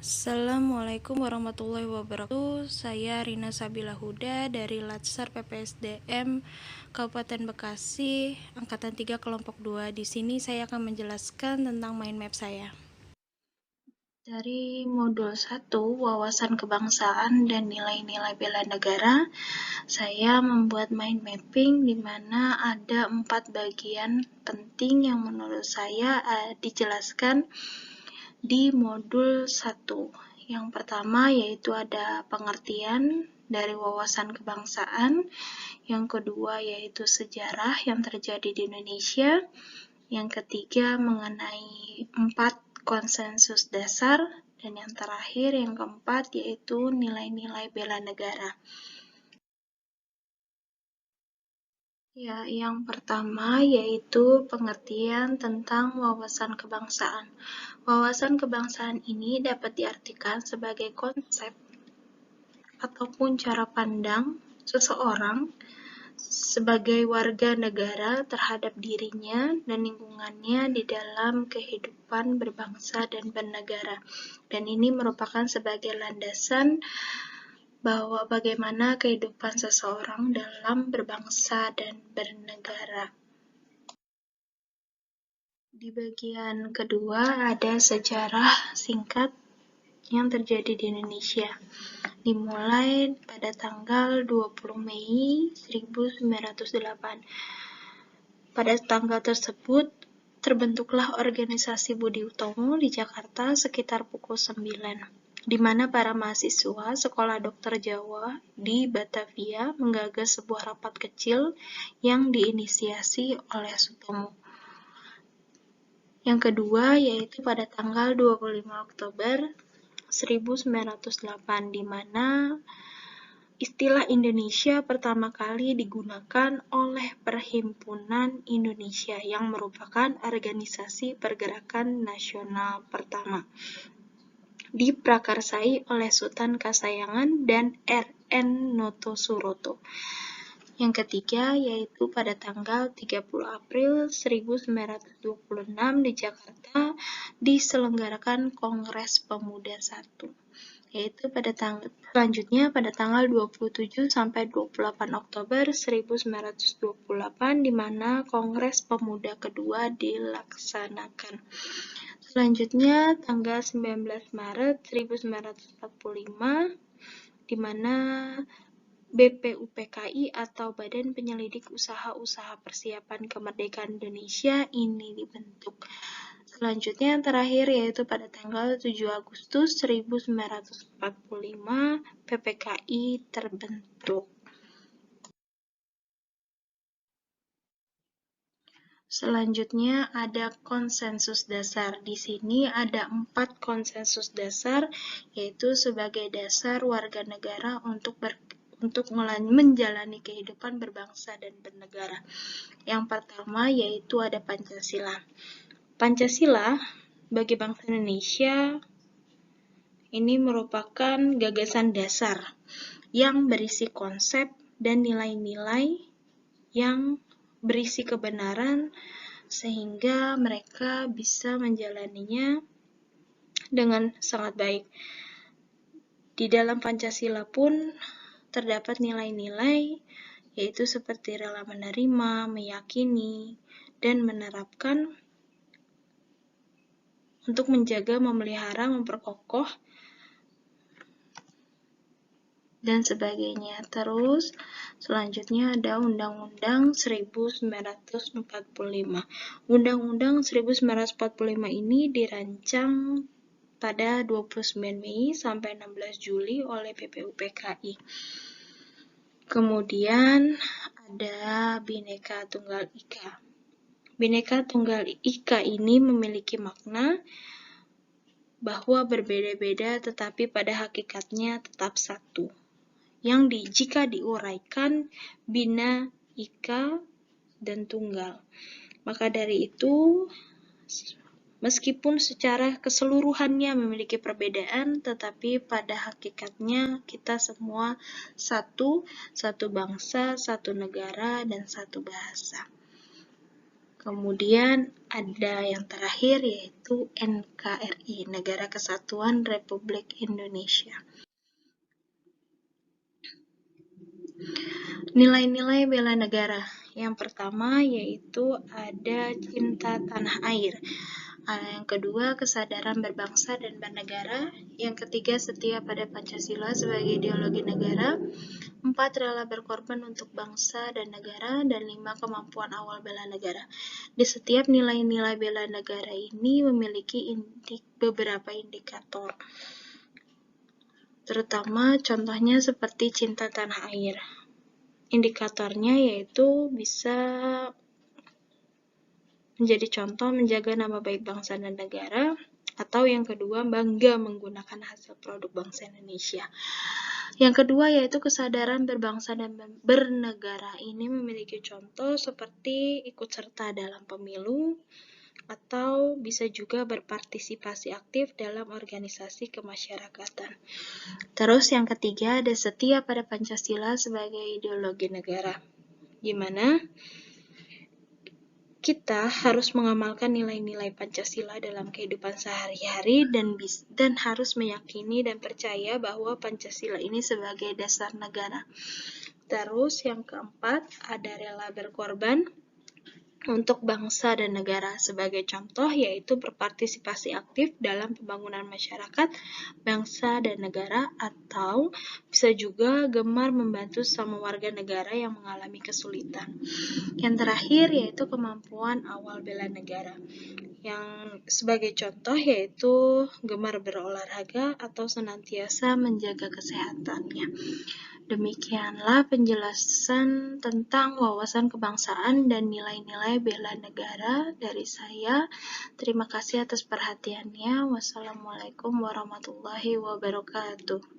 Assalamualaikum warahmatullahi wabarakatuh. Saya Rina Sabila Huda dari Latsar PPSDM Kabupaten Bekasi, Angkatan 3 Kelompok 2. Di sini saya akan menjelaskan tentang mind map saya. Dari modul 1, wawasan kebangsaan dan nilai-nilai bela negara, saya membuat mind mapping di mana ada 4 bagian penting yang menurut saya dijelaskan di modul 1. Yang pertama yaitu ada pengertian dari wawasan kebangsaan, yang kedua yaitu sejarah yang terjadi di Indonesia, yang ketiga mengenai 4 konsensus dasar, dan yang terakhir yang keempat yaitu nilai-nilai bela negara. Ya, yang pertama yaitu pengertian tentang wawasan kebangsaan. Wawasan kebangsaan ini dapat diartikan sebagai konsep ataupun cara pandang seseorang sebagai warga negara terhadap dirinya dan lingkungannya di dalam kehidupan berbangsa dan bernegara. Dan ini merupakan sebagai landasan bahwa bagaimana kehidupan seseorang dalam berbangsa dan bernegara. Di bagian kedua ada sejarah singkat yang terjadi di Indonesia. Dimulai pada tanggal 20 Mei 1908. Pada tanggal tersebut terbentuklah organisasi Budi Utomo di Jakarta sekitar pukul 9, di mana para mahasiswa Sekolah Dokter Jawa di Batavia menggagas sebuah rapat kecil yang diinisiasi oleh Sutomo. Yang kedua yaitu pada tanggal 25 Oktober 1908, di mana istilah Indonesia pertama kali digunakan oleh Perhimpunan Indonesia yang merupakan organisasi pergerakan nasional pertama. Diprakarsai oleh Sultan Kasayangan dan R.N. Notosuroto. Yang ketiga yaitu pada tanggal 30 April 1926 di Jakarta diselenggarakan Kongres Pemuda I, yaitu selanjutnya pada tanggal 27 sampai 28 Oktober 1928 di mana Kongres Pemuda kedua dilaksanakan. Selanjutnya tanggal 19 Maret 1945 di mana BPUPKI atau Badan Penyelidik Usaha-Usaha Persiapan Kemerdekaan Indonesia ini dibentuk. Selanjutnya yang terakhir yaitu pada tanggal 7 Agustus 1945 PPKI terbentuk. Selanjutnya ada konsensus dasar. Di sini ada 4 konsensus dasar, yaitu sebagai dasar warga negara untuk menjalani kehidupan berbangsa dan bernegara. Yang pertama yaitu ada Pancasila. Pancasila bagi bangsa Indonesia ini merupakan gagasan dasar yang berisi konsep dan nilai-nilai yang berisi kebenaran sehingga mereka bisa menjalaninya dengan sangat baik. Di dalam Pancasila pun terdapat nilai-nilai yaitu seperti rela menerima, meyakini, dan menerapkan untuk menjaga, memelihara, memperkokoh, dan sebagainya. Terus selanjutnya ada Undang-Undang 1945. Undang-Undang 1945 ini dirancang pada 29 Mei sampai 16 Juli oleh BPUPKI. Kemudian ada Bhinneka Tunggal Ika. Bhinneka Tunggal Ika ini memiliki makna bahwa berbeda-beda tetapi pada hakikatnya tetap satu. Jika diuraikan Bina, Ika, dan Tunggal. Maka dari itu, meskipun secara keseluruhannya memiliki perbedaan, tetapi pada hakikatnya kita semua satu bangsa, satu negara, dan satu bahasa. Kemudian ada yang terakhir yaitu NKRI, Negara Kesatuan Republik Indonesia. Nilai-nilai bela negara. Yang pertama yaitu ada cinta tanah air. Yang kedua, kesadaran berbangsa dan bernegara. Yang ketiga, setia pada Pancasila sebagai ideologi negara. 4, rela berkorban untuk bangsa dan negara. Dan 5, kemampuan awal bela negara. Di setiap nilai-nilai bela negara ini memiliki beberapa indikator. Terutama contohnya seperti cinta tanah air. Indikatornya yaitu bisa menjadi contoh menjaga nama baik bangsa dan negara, atau yang kedua bangga menggunakan hasil produk bangsa Indonesia. Yang kedua yaitu kesadaran berbangsa dan bernegara. Ini memiliki contoh seperti ikut serta dalam pemilu, atau bisa juga berpartisipasi aktif dalam organisasi kemasyarakatan. Terus yang ketiga ada setia pada Pancasila sebagai ideologi negara, di mana kita harus mengamalkan nilai-nilai Pancasila dalam kehidupan sehari-hari dan harus meyakini dan percaya bahwa Pancasila ini sebagai dasar negara. Terus yang keempat ada rela berkorban untuk bangsa dan negara. Sebagai contoh yaitu berpartisipasi aktif dalam pembangunan masyarakat, bangsa dan negara, atau bisa juga gemar membantu sama warga negara yang mengalami kesulitan. Yang terakhir yaitu kemampuan awal bela negara. Yang sebagai contoh yaitu gemar berolahraga atau senantiasa menjaga kesehatannya. Demikianlah penjelasan tentang wawasan kebangsaan dan nilai-nilai bela negara dari saya. Terima kasih atas perhatiannya. Wassalamualaikum warahmatullahi wabarakatuh.